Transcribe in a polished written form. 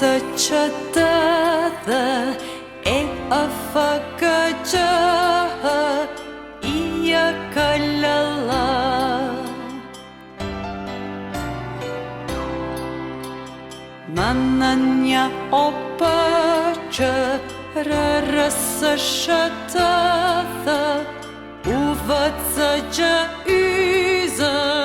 së që të dhe e a faka që i a kalala Mananja o që rërësë shëtë dhe u vëtë që yzë